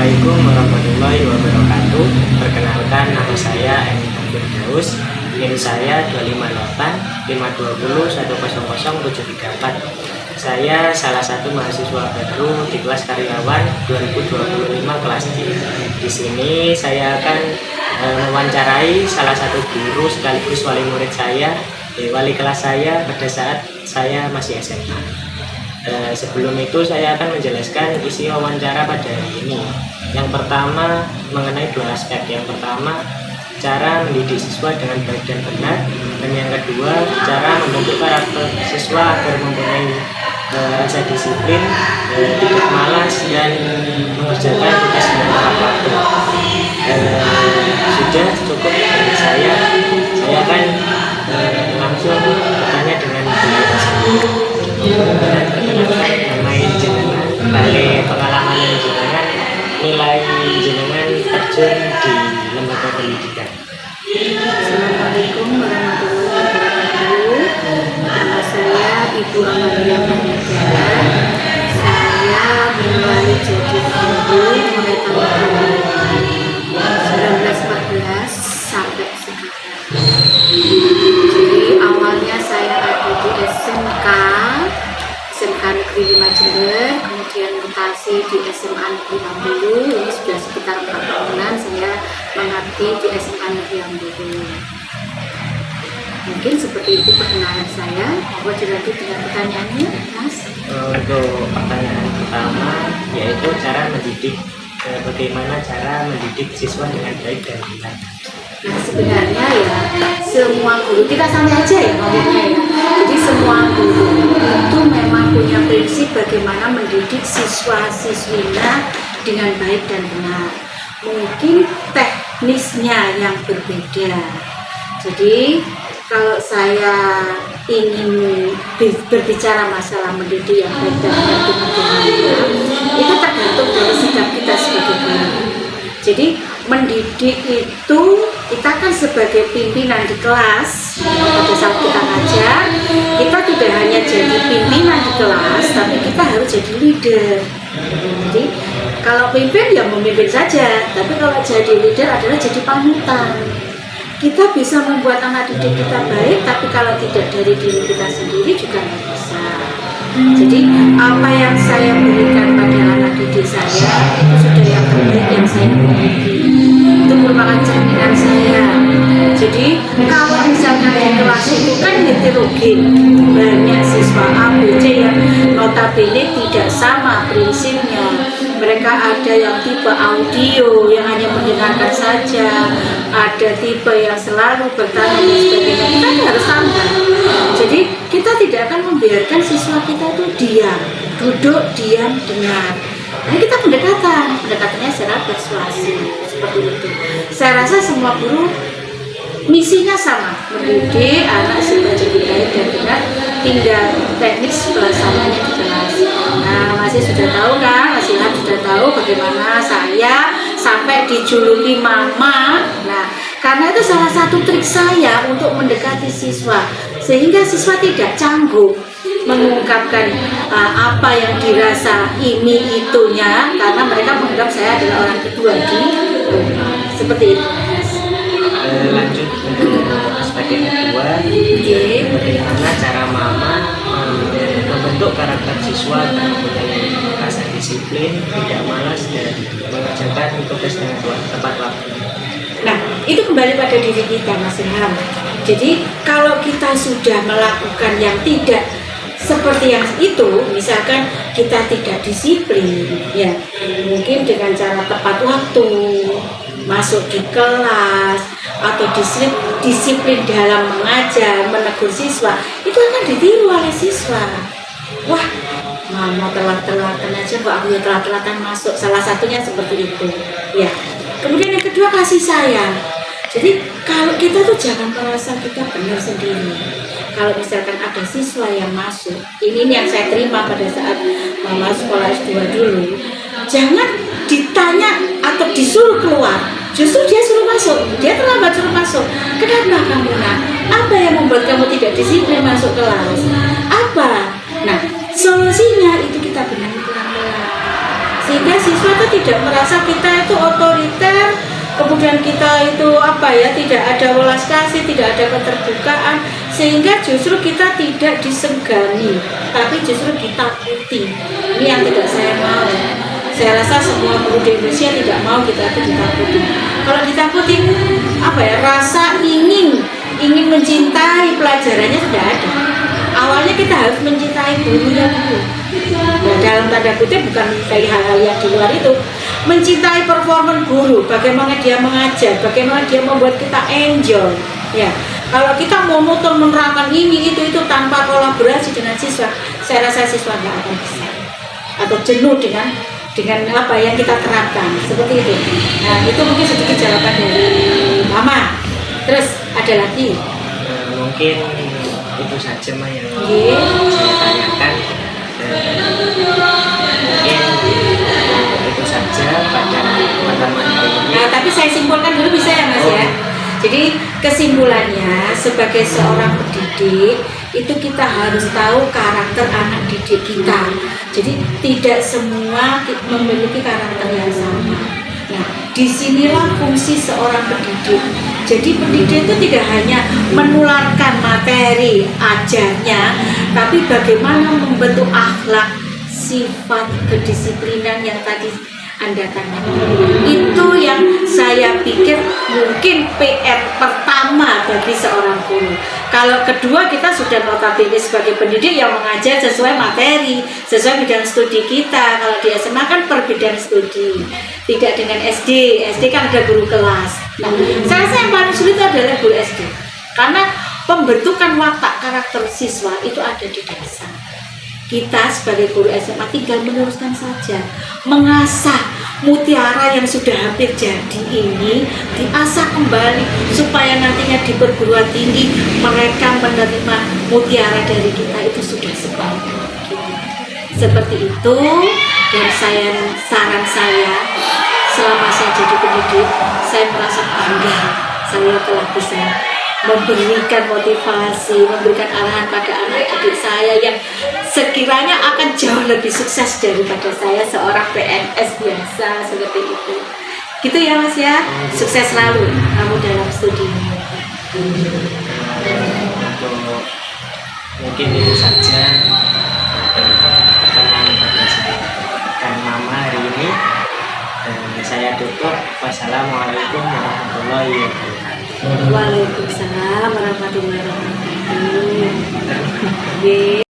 Assalamualaikum warahmatullahi wabarakatuh. Perkenalkan, nama saya Emil Firdaus. NIM saya 258 520 100 734. Saya salah satu mahasiswa baru di kelas karyawan 2025 kelas D. Di sini saya akan mewawancarai salah satu guru sekaligus wali murid saya, wali kelas saya pada saat saya masih SMA. Sebelum itu saya akan menjelaskan isi wawancara pada hari ini. Yang pertama mengenai dua aspek. Yang pertama, cara mendidik siswa dengan baik dan benar, dan yang kedua, cara membentuk karakter siswa agar mempunyai rasa disiplin, tidak malas, dan mengerjakan tugas dengan tepat waktu. Sudah cukup dari saya akan langsung bertanya dengan berkenaan jenengan, balik pengalaman jenengan, nilai jenengan terjun di lembaga pendidikan. Assalamualaikum warahmatullahi wabarakatuh. Nama saya Ibu Amalia Panjaitan. Saya mulai jadi guru mulai tahun 1914 sampai sekarang. Jadi awalnya saya ada di SMK Negeri 5 Jember, kemudian mutasi di SMA Negeri 60. Ini sudah sekitar 4 tahunan saya mengabdi di SMA Negeri 60. Mungkin seperti itu perkenalan saya. Apa lagi dengan pertanyaannya, Mas? Untuk pertanyaan pertama, yaitu cara mendidik. Bagaimana cara mendidik siswa dengan baik dan benar? Nah, sebenarnya ya semua guru, kita santai aja ya ngomongnya ya. Jadi semua guru itu memang punya prinsip bagaimana mendidik siswa-siswinya dengan baik dan benar. Mungkin teknisnya yang berbeda. Jadi kalau saya ingin berbicara masalah mendidik yang baik dan benar itu tergantung dari sikap kita sebagai guru. Jadi mendidik itu kita kan sebagai pimpinan di kelas, pada saat kita ngajar, kita tidak hanya jadi pimpinan di kelas, tapi kita harus jadi leader. Jadi kalau pimpin ya memimpin saja, tapi kalau jadi leader adalah jadi panutan. Kita bisa membuat anak didik kita baik, tapi kalau tidak dari diri kita sendiri juga nggak bisa. Jadi apa yang saya berikan pada anak didik saya itu sudah yang terbaik yang saya miliki. Itu merupakan jaminan saya. Jadi kalau misalnya di kelas itu kan heterogen, banyak siswa A, B, C yang notabene tidak sama prinsipnya. Mereka ada yang tipe audio yang hanya mendengarkan saja, ada tipe yang selalu bertanya dan sebagainya. Kita harus tambah. Jadi kita tidak akan membiarkan siswa kita itu diam, duduk, diam, dengar. Nah, kita pendekatannya secara persuasi seperti itu. Saya rasa semua guru misinya sama, mendidik anak supaya jadi baik dan benar, tinggal teknis pelaksananya di kelas. Nah, masih sudah tahu kan, Mas Ilham sudah tahu bagaimana saya sampai dijuluki mama. Nah, karena itu salah satu trik saya untuk mendekati siswa, sehingga siswa tidak canggung mengungkapkan apa yang dirasa ini itunya, karena mereka menganggap saya adalah orang kedua di seperti itu. Lanjut untuk aspek yang kedua, bagaimana cara mama membentuk karakter siswa agar mempunyai rasa disiplin, tidak malas, dan mengerjakan tugas dengan tepat waktu. Nah, itu kembali pada diri kita, Mas Ilham. Jadi kalau kita sudah melakukan yang tidak seperti yang itu, misalkan kita tidak disiplin, ya mungkin dengan cara tepat waktu, masuk di kelas, atau disiplin dalam mengajar, menegur siswa, itu akan ditiru oleh siswa. Wah, mama telat-telatan aja, kok aku ya telat-telatan masuk. Salah satunya seperti itu, ya. Kemudian yang kedua, kasih sayang. Jadi kalau kita tuh jangan merasa kita benar sendiri. Kalau misalkan ada siswa yang masuk, ini yang saya terima pada saat mama sekolah S2 dulu, jangan ditanya atau disuruh keluar, justru dia suruh masuk, dia terlambat suruh masuk. Kenapa kamu nak? Apa yang membuat kamu tidak disiplin masuk kelas? Apa? Nah, solusinya itu kita benahi pelan-pelan. sehingga siswa itu tidak merasa kita itu otoriter, kemudian kita itu tidak ada welas kasih, tidak ada keterbukaan, sehingga justru kita tidak disegani, tapi justru ditakuti. Ini yang tidak saya mau. Saya rasa semua guru di Indonesia tidak mau kita itu ditakuti. Kalau ditakuti, rasa ingin mencintai pelajarannya sudah ada. Awalnya kita harus mencintai gurunya dulu. Nah, dalam tanda kutip bukan mencintai hal-hal yang di luar itu, mencintai performa guru, bagaimana dia mengajar, bagaimana dia membuat kita enjoy. Ya, kalau kita monoton menerangkan ini itu tanpa kolaborasi dengan siswa, saya rasa siswa nggak akan bisa atau jenuh dengan apa yang kita terapkan seperti itu. Nah, itu mungkin sedikit jawaban dari Mama. Terus ada lagi? Mungkin itu saja Mah yang saya tanyakan. Mungkin itu saja pada pertemuan hari ini. Nah, tapi saya simpulkan dulu bisa ya Mas ya. Jadi kesimpulannya sebagai seorang pendidik itu kita harus tahu karakter anak didik kita. Jadi tidak semua memiliki karakter yang sama. Nah, disinilah fungsi seorang pendidik. Jadi pendidik itu tidak hanya menularkan materi ajarnya, tapi bagaimana membentuk akhlak, sifat, kedisiplinan yang tadi Anda tanyakan. Itu yang saya pikir mungkin PR pertama bagi seorang guru. Kalau kedua, kita sudah notabene sebagai pendidik yang mengajar sesuai materi, sesuai bidang studi kita. Kalau di SMA kan per bidang studi, tidak dengan SD. SD kan ada guru kelas. Nah, saya rasa yang paling sulit adalah guru SD, karena pembentukan watak karakter siswa itu ada di dasar. Kita sebagai guru SMA tinggal meneruskan saja, mengasah mutiara yang sudah hampir jadi ini, diasah kembali supaya nantinya di perguruan tinggi mereka menerima mutiara dari kita itu sudah sebaik seperti itu. Dan saran saya selama saya jadi pendidik, saya merasa bangga saya telah bisa memberikan motivasi, memberikan arahan pada anak didik saya yang sekiranya akan jauh lebih sukses daripada saya seorang PNS biasa seperti itu. Gitu ya Mas ya, sukses selalu kamu dalam studinya. Untuk mungkin itu saja pertemuan pada saya dan Mama hari ini. Dan saya tutup. Wassalamualaikum warahmatullahi wabarakatuh. Waalaikumsalam warahmatullahi wabarakatuh.